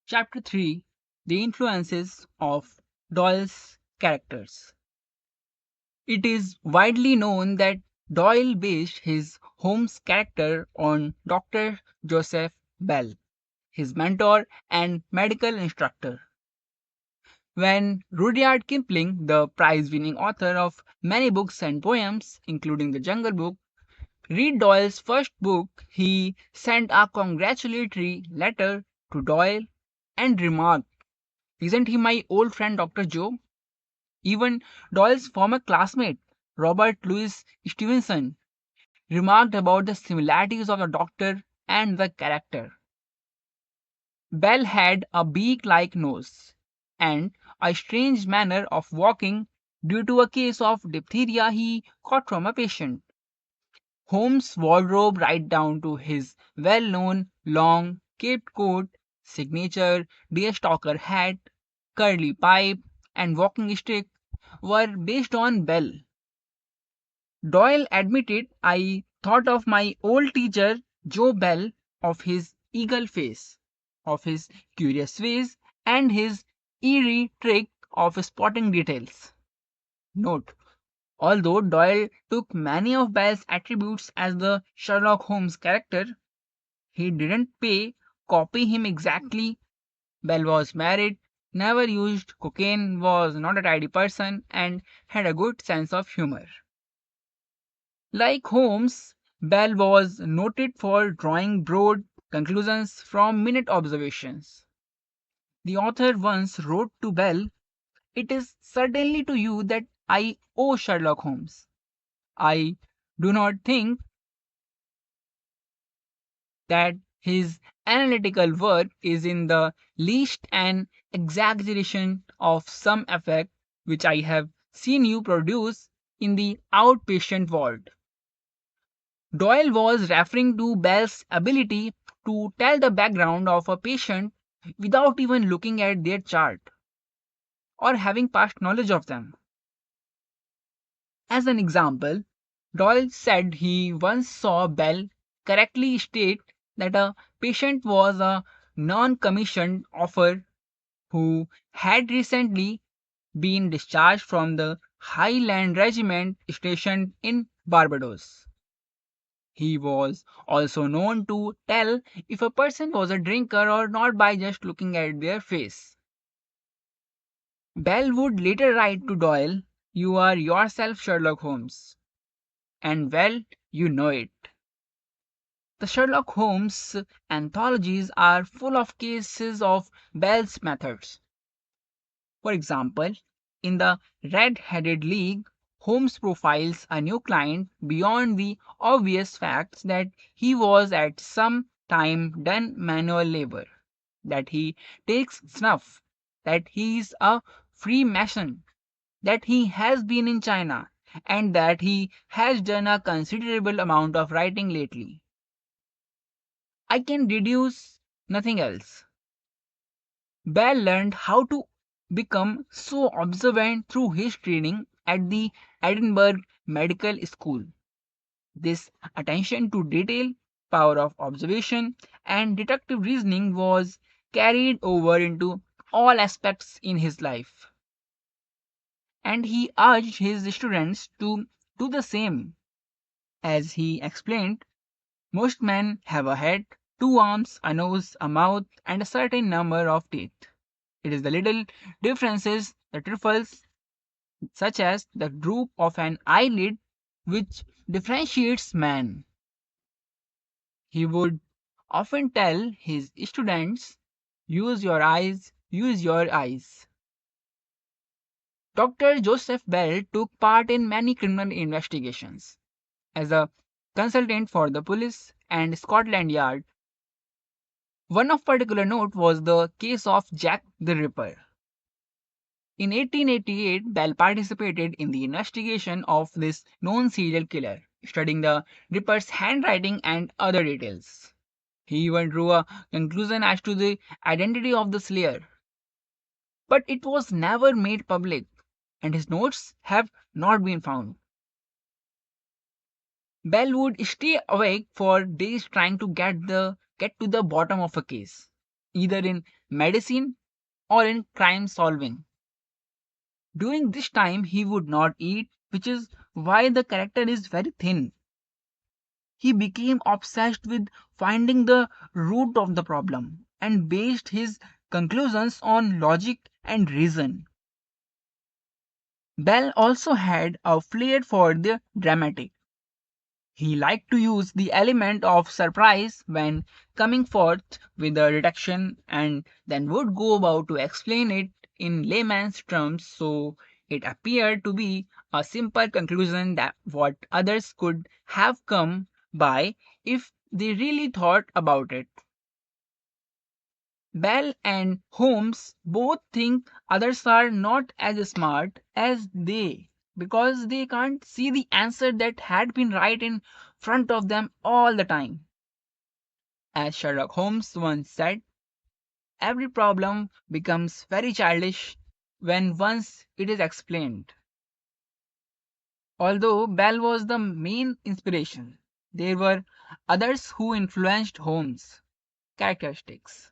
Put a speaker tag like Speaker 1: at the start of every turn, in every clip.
Speaker 1: Chapter 3, The Influences of Doyle's Characters. It is widely known that Doyle based his Holmes character on Dr. Joseph Bell, his mentor and medical instructor. When Rudyard Kipling, the prize winning author of many books and poems, including The Jungle Book, read Doyle's first book, he sent a congratulatory letter to Doyle and remarked, "Isn't he my old friend Dr. Joe?" Even Doyle's former classmate, Robert Louis Stevenson, remarked about the similarities of the doctor and the character. Bell had a beak like nose and a strange manner of walking due to a case of diphtheria he caught from a patient. Holmes' wardrobe, right down to his well known long caped coat, signature deerstalker hat, curly pipe, and walking stick, were based on Bell. Doyle admitted, "I thought of my old teacher, Joe Bell, of his eagle face, of his curious ways, and his eerie trick of spotting details." Note: although Doyle took many of Bell's attributes as the Sherlock Holmes character, he didn't copy him exactly. Bell was married, never used cocaine, was not a tidy person, and had a good sense of humor. Like Holmes, Bell was noted for drawing broad conclusions from minute observations. The author once wrote to Bell, "It is certainly to you that I owe Sherlock Holmes. I do not think that his analytical work is in the least an exaggeration of some effect which I have seen you produce in the outpatient ward." Doyle was referring to Bell's ability to tell the background of a patient without even looking at their chart or having past knowledge of them. As an example, Doyle said he once saw Bell correctly state that a patient was a non commissioned officer who had recently been discharged from the Highland Regiment stationed in Barbados. He was also known to tell if a person was a drinker or not by just looking at their face. Bell would later write to Doyle, "You are yourself Sherlock Holmes, and well, you know it." The Sherlock Holmes anthologies are full of cases of Bell's methods. For example, in the Red Headed League, Holmes profiles a new client beyond the obvious facts that he was at some time done manual labor, that he takes snuff, that he is a Freemason, that he has been in China, and that he has done a considerable amount of writing lately. I can deduce nothing else. Bell learned how to become so observant through his training at the Edinburgh Medical School. This attention to detail, power of observation, and deductive reasoning was carried over into all aspects in his life. And he urged his students to do the same. As he explained, most men have a head, two arms, a nose, a mouth, and a certain number of teeth. It is the little differences, the trifles, such as the droop of an eyelid, which differentiates man. He would often tell his students, "Use your eyes, use your eyes." Dr. Joseph Bell took part in many criminal investigations. As a consultant for the police and Scotland Yard, one of particular note was the case of Jack the Ripper. In 1888, Bell participated in the investigation of this known serial killer, studying the Ripper's handwriting and other details. He even drew a conclusion as to the identity of the slayer, but it was never made public, and his notes have not been found. Bell would stay awake for days trying to get to the bottom of a case. either in medicine or in crime solving. During this time, he would not eat, which is why the character is very thin. He became obsessed with finding the root of the problem and based his conclusions on logic and reason. Bell also had a flair for the dramatic. He liked to use the element of surprise when coming forth with a deduction and then would go about to explain it in layman's terms so it appeared to be a simple conclusion that what others could have come by if they really thought about it. Bell and Holmes both think others are not as smart as they because they can't see the answer that had been right in front of them all the time. As Sherlock Holmes once said, every problem becomes very childish when once it is explained. Although Bell was the main inspiration, there were others who influenced Holmes' characteristics.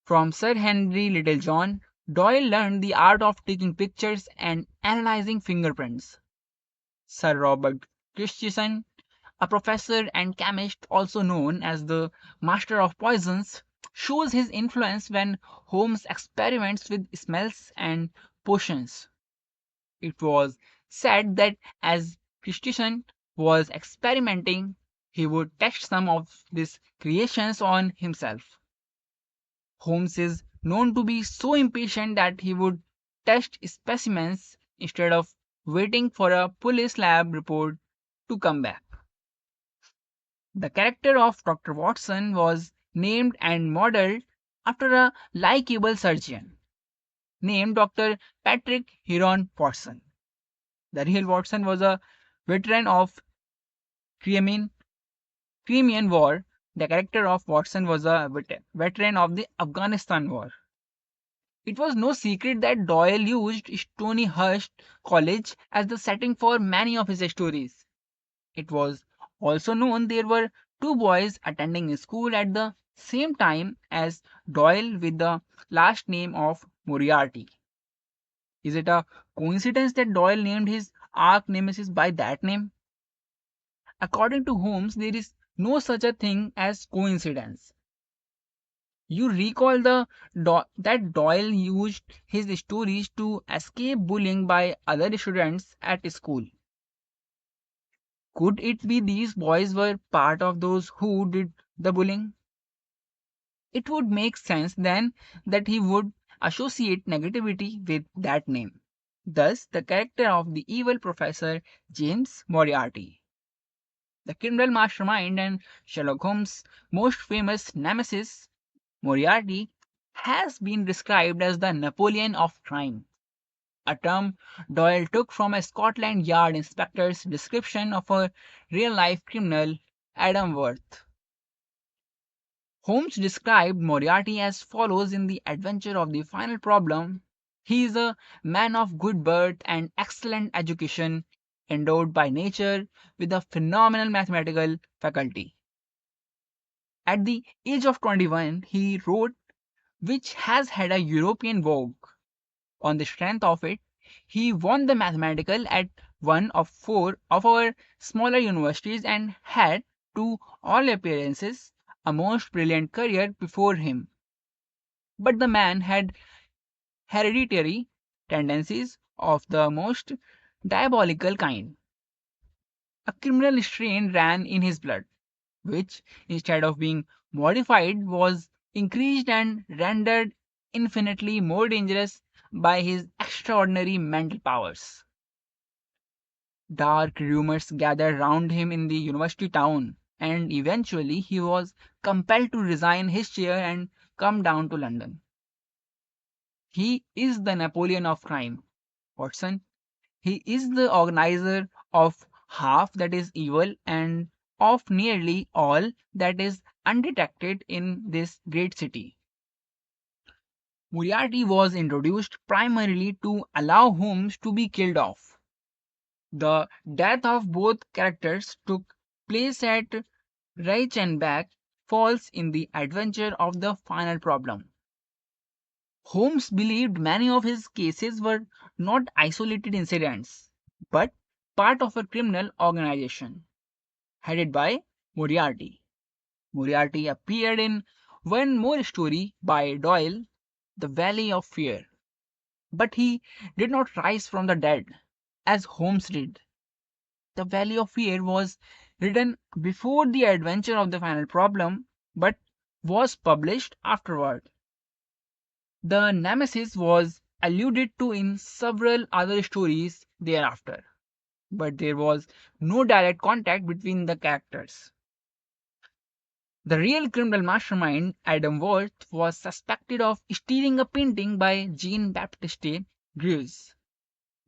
Speaker 1: From Sir Henry Littlejohn, Doyle learned the art of taking pictures and analyzing fingerprints. Sir Robert Christensen, a professor and chemist also known as the master of poisons, shows his influence when Holmes experiments with smells and potions. It was said that as Christensen was experimenting, he would test some of these creations on himself. Holmes is known to be so impatient that he would test specimens instead of waiting for a police lab report to come back. The character of Dr. Watson was named and modeled after a likable surgeon named Dr. Patrick Heron Watson. The real Watson was a veteran of Crimean, Crimean War. The character of Watson was a veteran of the Afghanistan War. It was no secret that Doyle used Stonyhurst College as the setting for many of his stories. It was also known there were two boys attending school at the same time as Doyle with the last name of Moriarty. Is it a coincidence that Doyle named his arch nemesis by that name? According to Holmes, there is no such a thing as coincidence. You recall that Doyle used his stories to escape bullying by other students at school. Could it be these boys were part of those who did the bullying? It would make sense then that he would associate negativity with that name. Thus, the character of the evil Professor James Moriarty, the criminal mastermind and Sherlock Holmes' most famous nemesis, Moriarty, has been described as the Napoleon of crime, a term Doyle took from a Scotland Yard inspector's description of a real life criminal, Adam Worth. Holmes described Moriarty as follows in The Adventure of the Final Problem. He is a man of good birth and excellent education, endowed by nature with a phenomenal mathematical faculty. At the age of 21, he wrote which has had a European vogue. On the strength of it, he won the mathematical at one of four of our smaller universities and had, to all appearances, a most brilliant career before him. But the man had hereditary tendencies of the most diabolical kind. A criminal strain ran in his blood, which, instead of being modified, was increased and rendered infinitely more dangerous by his extraordinary mental powers. Dark rumors gathered round him in the university town, and eventually he was compelled to resign his chair and come down to London. He is the Napoleon of crime, Watson. He is the organizer of half that is evil and of nearly all that is undetected in this great city. Moriarty was introduced primarily to allow Holmes to be killed off. The death of both characters took place at Reichenbach, falls in the adventure of the final problem. Holmes believed many of his cases were not isolated incidents, but part of a criminal organization headed by Moriarty. Moriarty appeared in one more story by Doyle, The Valley of Fear. But he did not rise from the dead, as Holmes did. The Valley of Fear was written before the adventure of the final problem, but was published afterward. The Nemesis was alluded to in several other stories thereafter, but there was no direct contact between the characters. The real criminal mastermind, Adam Worth, was suspected of stealing a painting by Jean Baptiste Greuze,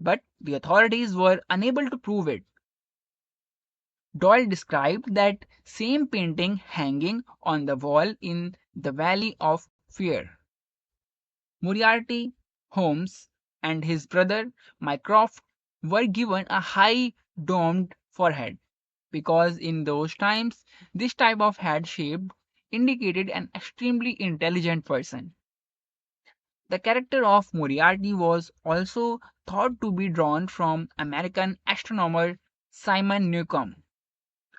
Speaker 1: but the authorities were unable to prove it. Doyle described that same painting hanging on the wall in the Valley of Fear. Moriarty, Holmes, and his brother Mycroft were given a high domed forehead because in those times this type of head shape indicated an extremely intelligent person. The character of Moriarty was also thought to be drawn from American astronomer Simon Newcomb,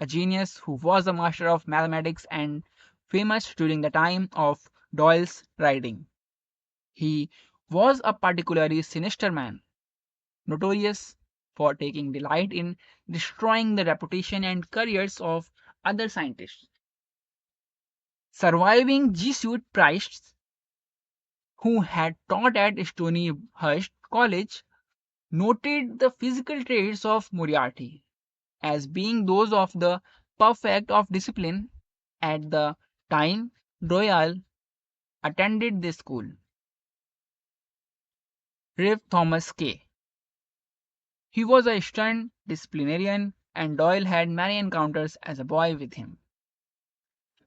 Speaker 1: a genius who was a master of mathematics and famous during the time of Doyle's writing. He was a particularly sinister man, notorious for taking delight in destroying the reputation and careers of other scientists. Surviving Jesuit priests who had taught at Stonyhurst College noted the physical traits of Moriarty as being those of the perfect of discipline. At the time Doyle attended this school. Rev. Thomas K. He was a stern disciplinarian, and Doyle had many encounters as a boy with him.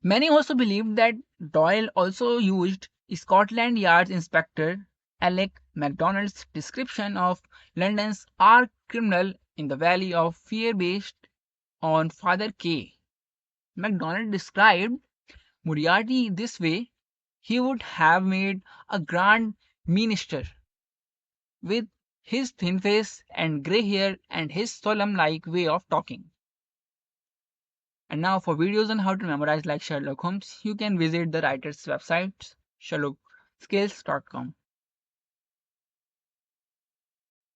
Speaker 1: Many also believed that Doyle also used Scotland Yard's Inspector Alec MacDonald's description of London's arch criminal in the Valley of Fear based on Father K. MacDonald described Moriarty this way: he would have made a grand minister with his thin face and grey hair and his solemn like way of talking. And now for videos on how to memorize like Sherlock Holmes, you can visit the writer's website sherlockskills.com.